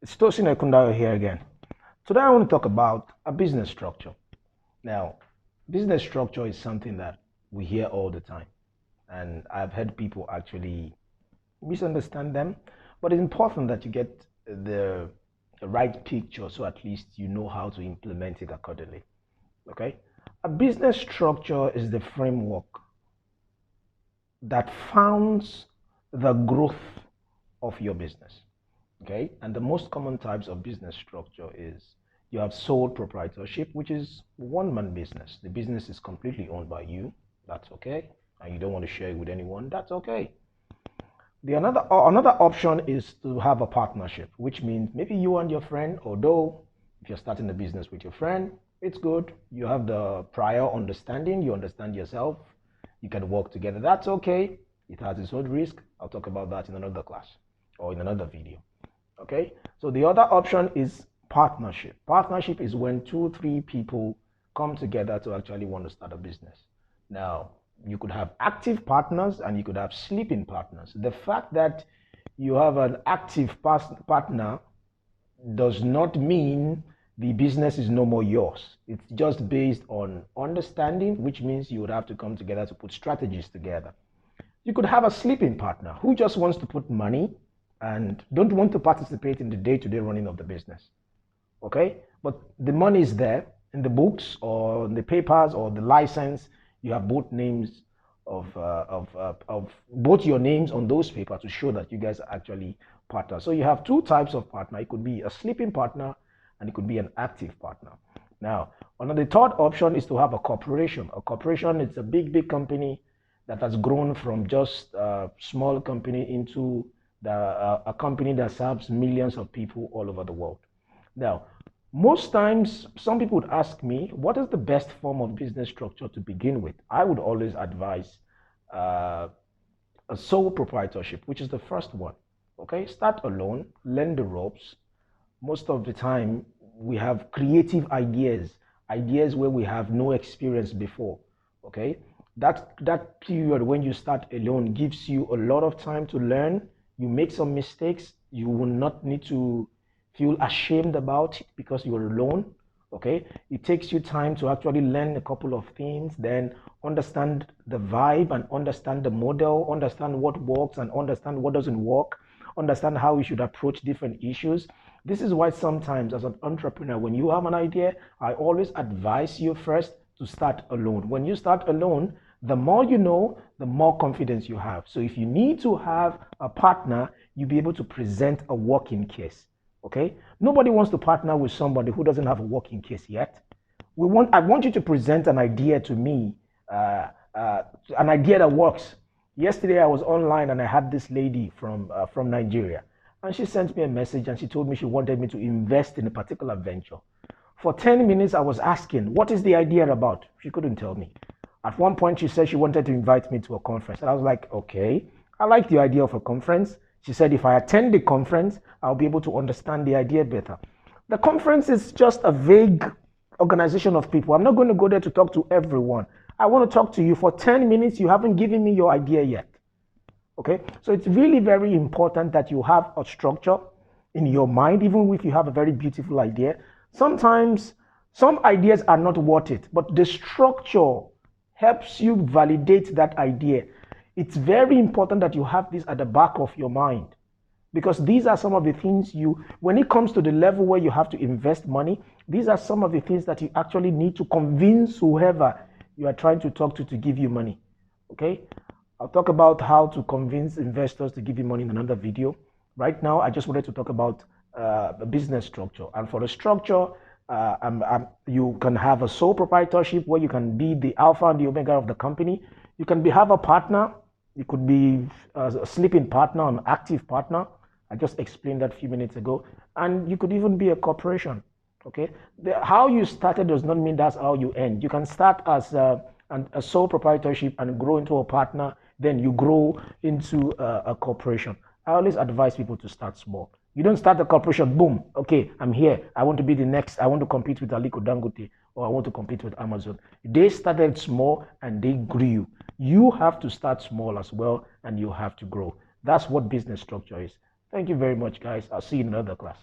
It's Tosin Ekundayo here again. Today I want to talk about a business structure. Now, business structure is something that we hear all the time, and I've heard people actually misunderstand them, but it's important that you get the right picture so at least you know how to implement it accordingly. Okay? A business structure is the framework that founds the growth of your business. Okay, and the most common types of business structure is you have sole proprietorship, which is one-man business. The business is completely owned by you. That's okay, and you don't want to share it with anyone. That's okay. The another option is to have a partnership, which means maybe you and your friend, although if you're starting a business with your friend, it's good. You have the prior understanding. You understand yourself. You can work together. That's okay. It has its own risk. I'll talk about that in another class or in another video. Okay, so the other option is partnership. Partnership is when 2-3 people come together to actually want to start a business. Now, you could have active partners and you could have sleeping partners. The fact that you have an active partner does not mean the business is no more yours. It's just based on understanding, which means you would have to come together to put strategies together. You could have a sleeping partner who just wants to put money and don't want to participate in the day-to-day running of the business. Okay, but the money is there in the books or in the papers or the license. You have both names of both your names on those papers to show that you guys are actually partners. So you have two types of partner. It could be a sleeping partner and it could be an active partner. Now, the third option is to have a corporation. A corporation is a big company that has grown from just a small company into a company that serves millions of people all over the world. Now, most times, some people would ask me, what is the best form of business structure to begin with? I would always advise a sole proprietorship, which is the first one. Okay, start alone, learn the ropes. Most of the time, we have creative ideas where we have no experience before. Okay, that period when you start alone gives you a lot of time to learn. You make some mistakes, you will not need to feel ashamed about it because you're alone. Okay, it takes you time to actually learn a couple of things, then understand the vibe and understand the model, understand what works and understand what doesn't work, understand how you should approach different issues. This is why sometimes as an entrepreneur, when you have an idea, I always advise you first to start alone. When you start alone, the more you know, the more confidence you have. So if you need to have a partner, you'll be able to present a working case. Okay? Nobody wants to partner with somebody who doesn't have a working case yet. I want you to present an idea to me, an idea that works. Yesterday I was online and I had this lady from Nigeria, and she sent me a message and she told me she wanted me to invest in a particular venture. For 10 minutes I was asking, what is the idea about? She couldn't tell me. At one point, she said she wanted to invite me to a conference. And I was like, okay, I like the idea of a conference. She said, if I attend the conference, I'll be able to understand the idea better. The conference is just a vague organization of people. I'm not going to go there to talk to everyone. I want to talk to you for 10 minutes. You haven't given me your idea yet. Okay, so it's really very important that you have a structure in your mind, even if you have a very beautiful idea. Sometimes some ideas are not worth it, but the structure helps you validate that idea. It's very important that you have this at the back of your mind, because these are some of the things when it comes to the level where you have to invest money, these are some of the things that you actually need to convince whoever you are trying to talk to give you money. Okay, I'll talk about how to convince investors to give you money in another video. Right now, I just wanted to talk about the business structure, and for the structure, you can have a sole proprietorship where you can be the alpha and the omega of the company. You can have a partner. It could be a sleeping partner, an active partner. I just explained that a few minutes ago. And you could even be a corporation. Okay, how you started does not mean that's how you end. You can start as a sole proprietorship and grow into a partner. Then you grow into a corporation. I always advise people to start small. You don't start a corporation, boom, okay, I'm here. I want to be the next. I want to compete with Aliko Dangote, or I want to compete with Amazon. They started small and they grew. You have to start small as well, and you have to grow. That's what business structure is. Thank you very much, guys. I'll see you in another class.